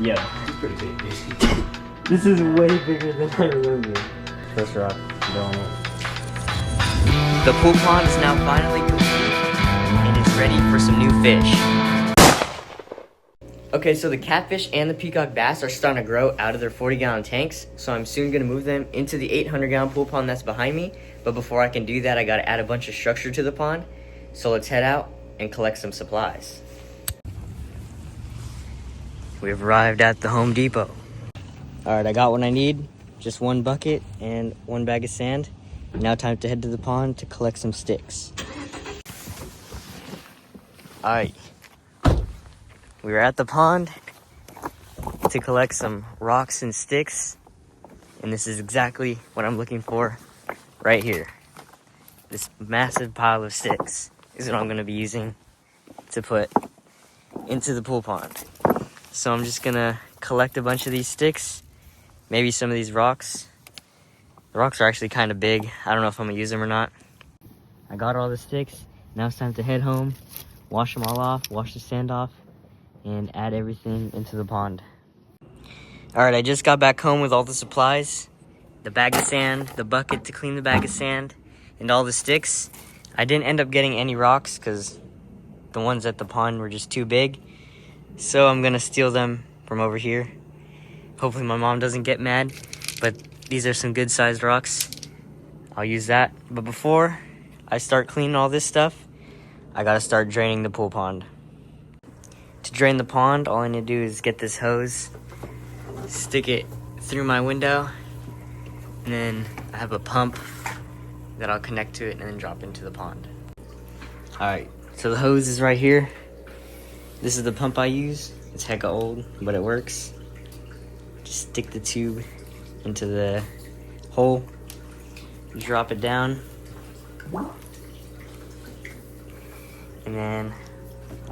Yeah. It's pretty big. This is way bigger than I remember. First rock, go on it. The pool pond is now finally complete, and it's ready for some new fish. Okay, so the catfish and the peacock bass are starting to grow out of their 40-gallon tanks, so I'm soon going to move them into the 800-gallon pool pond that's behind me. But before I can do that, I got to add a bunch of structure to the pond. So let's head out and collect some supplies. We've arrived at the Home Depot. All right, I got what I need. Just one bucket and one bag of sand. Now time to head to the pond to collect some sticks. All right. We're at the pond to collect some rocks and sticks, and this is exactly what I'm looking for right here. This massive pile of sticks is what I'm going to be using to put into the pool pond. So I'm just going to collect a bunch of these sticks, maybe some of these rocks. The rocks are actually kind of big. I don't know if I'm going to use them or not. I got all the sticks. Now it's time to head home, wash them all off, wash the sand off, and add everything into the pond. All right, I just got back home with all the supplies. The bag of sand, the bucket to clean the bag of sand, and all the sticks. I didn't end up getting any rocks because the ones at the pond were just too big. So I'm gonna steal them from over here. Hopefully my mom doesn't get mad, but these are some good sized rocks. I'll use that. But before I start cleaning all this stuff, I gotta start draining the pool pond. To drain the pond, all I need to do is get this hose, stick it through my window, and then I have a pump that I'll connect to it and then drop into the pond. Alright, so the hose is right here. This is the pump I use. It's hecka old, but it works. Just stick the tube into the hole, drop it down, and then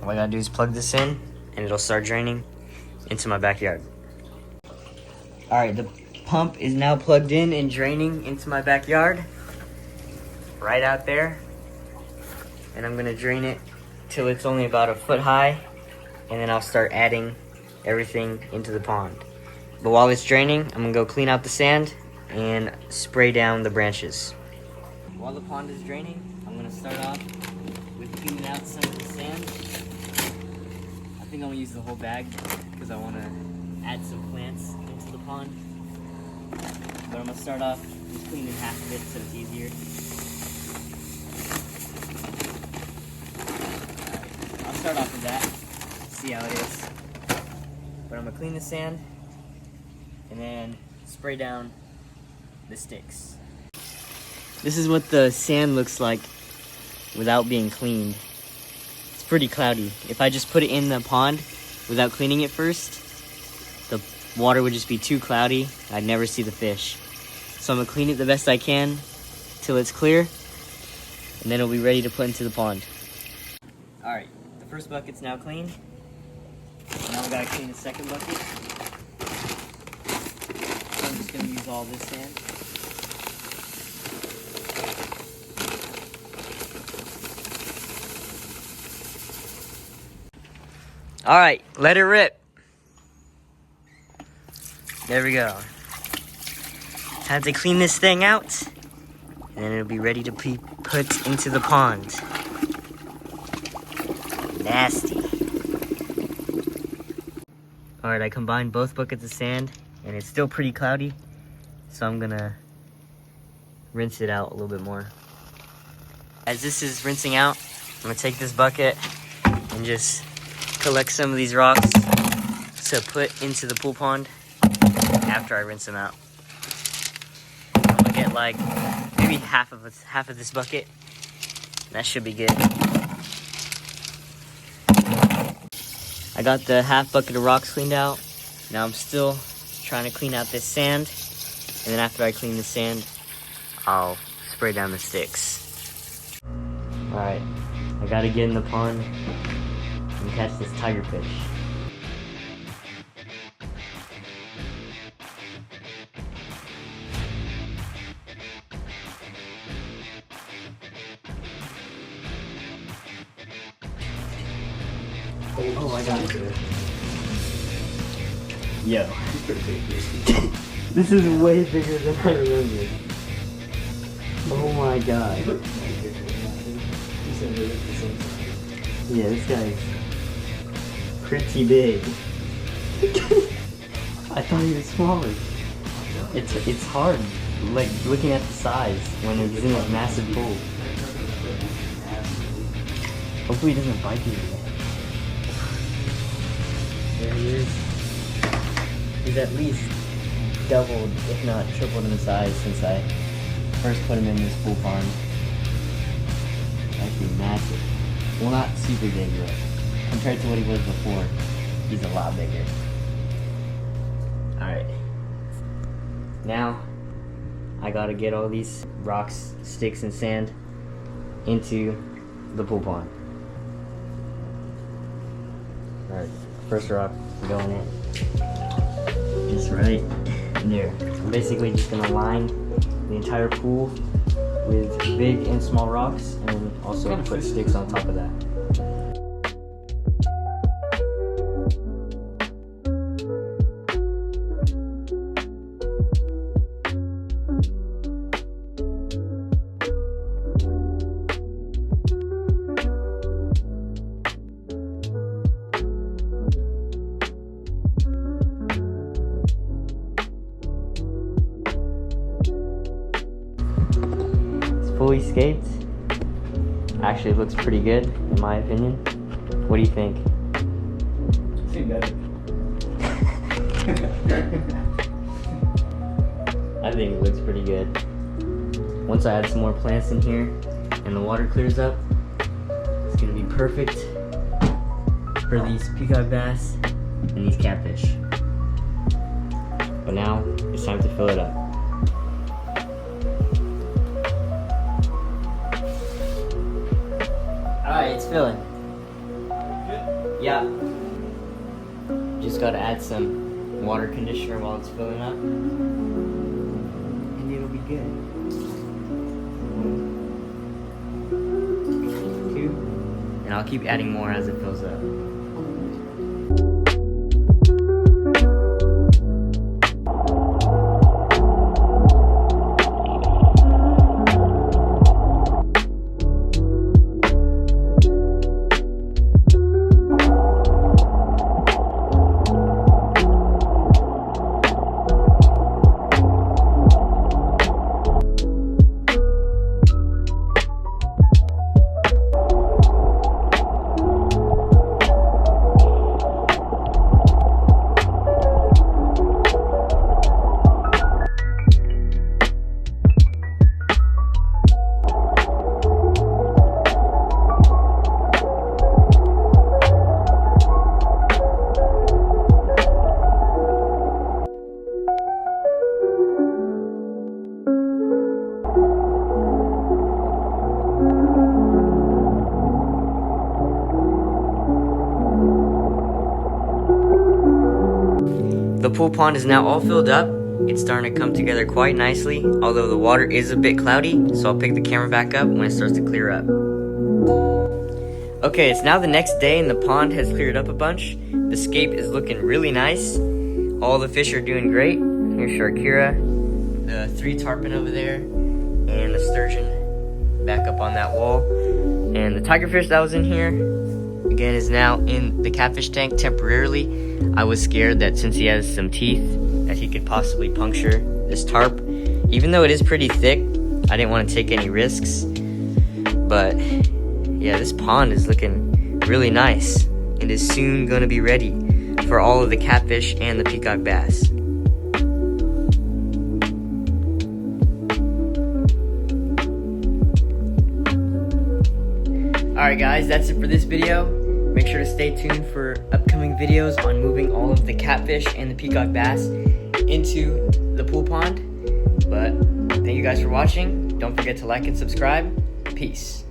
all I gotta do is plug this in and it'll start draining into my backyard. Alright, the pump is now plugged in and draining into my backyard. Right out there. And I'm gonna drain it till it's only about a foot high. And then I'll start adding everything into the pond. But while it's draining, I'm gonna go clean out the sand and spray down the branches. While the pond is draining, I'm gonna start off with cleaning out some of the sand. I think I'm gonna use the whole bag because I wanna add some plants into the pond. But I'm gonna start off with cleaning half of it so it's easier. Alright, I'll start off with that, see how it is. But I'm gonna clean the sand and then spray down the sticks. This is what the sand looks like without being cleaned. It's pretty cloudy. If I just put it in the pond without cleaning it first, the water would just be too cloudy. I'd never see the fish. So I'm gonna clean it the best I can till it's clear, and then it'll be ready to put into the pond. Alright, the first bucket's now clean. Now we gotta clean the second bucket. So I'm just gonna use all this sand. Alright, let it rip. There we go. Time to clean this thing out, and then it'll be ready to be put into the pond. Nasty. Alright, I combined both buckets of sand, and it's still pretty cloudy, so I'm gonna rinse it out a little bit more. As this is rinsing out, I'm gonna take this bucket and just collect some of these rocks to put into the pool pond after I rinse them out. I'm gonna get like maybe half of this bucket. That should be good. I got the half bucket of rocks cleaned out. Now I'm still trying to clean out this sand, and then after I clean the sand, I'll spray down the sticks. Alright, I gotta get in the pond and catch this tiger fish. Oh, I got it. Yo. This is way bigger than I remember. Oh my god. Yeah, this guy's pretty big. I thought he was smaller. It's hard, like looking at the size when he's in this massive pool. Hopefully he doesn't bite you again. There he is. He's at least doubled, if not tripled in size since I first put him in this pool pond. Actually massive. Well, not super big, but compared to what he was before, he's a lot bigger. Alright. Now, I gotta get all these rocks, sticks, and sand into the pool pond. Alright, first rock going in. Just right there. I'm basically just gonna line the entire pool with big and small rocks, and then also put sticks on top of that. Fully scaped. Actually looks pretty good in my opinion. What do you think? See better. I think it looks pretty good. Once I add some more plants in here and the water clears up, it's gonna be perfect for these peacock bass and these catfish. But now it's time to fill it up. Alright, it's filling. Yeah. Just gotta add some water conditioner while it's filling up. And it'll be good. 1, 2. And I'll keep adding more as it fills up. The pool pond is now all filled up. It's starting to come together quite nicely, although the water is a bit cloudy, so I'll pick the camera back up when it starts to clear up. Okay, it's now the next day and the pond has cleared up a bunch. The scape is looking really nice. All the fish are doing great. Here's Sharkira, the 3 tarpon over there, and the sturgeon back up on that wall. And the tigerfish that was in here, again, is now in the catfish tank temporarily. I was scared that since he has some teeth, that he could possibly puncture this tarp. Even though it is pretty thick, I didn't want to take any risks. But yeah, this pond is looking really nice. It is soon going to be ready for all of the catfish and the peacock bass. Alright guys, that's it for this video. Make sure to stay tuned for upcoming videos on moving all of the catfish and the peacock bass into the pool pond. But thank you guys for watching. Don't forget to like and subscribe. Peace.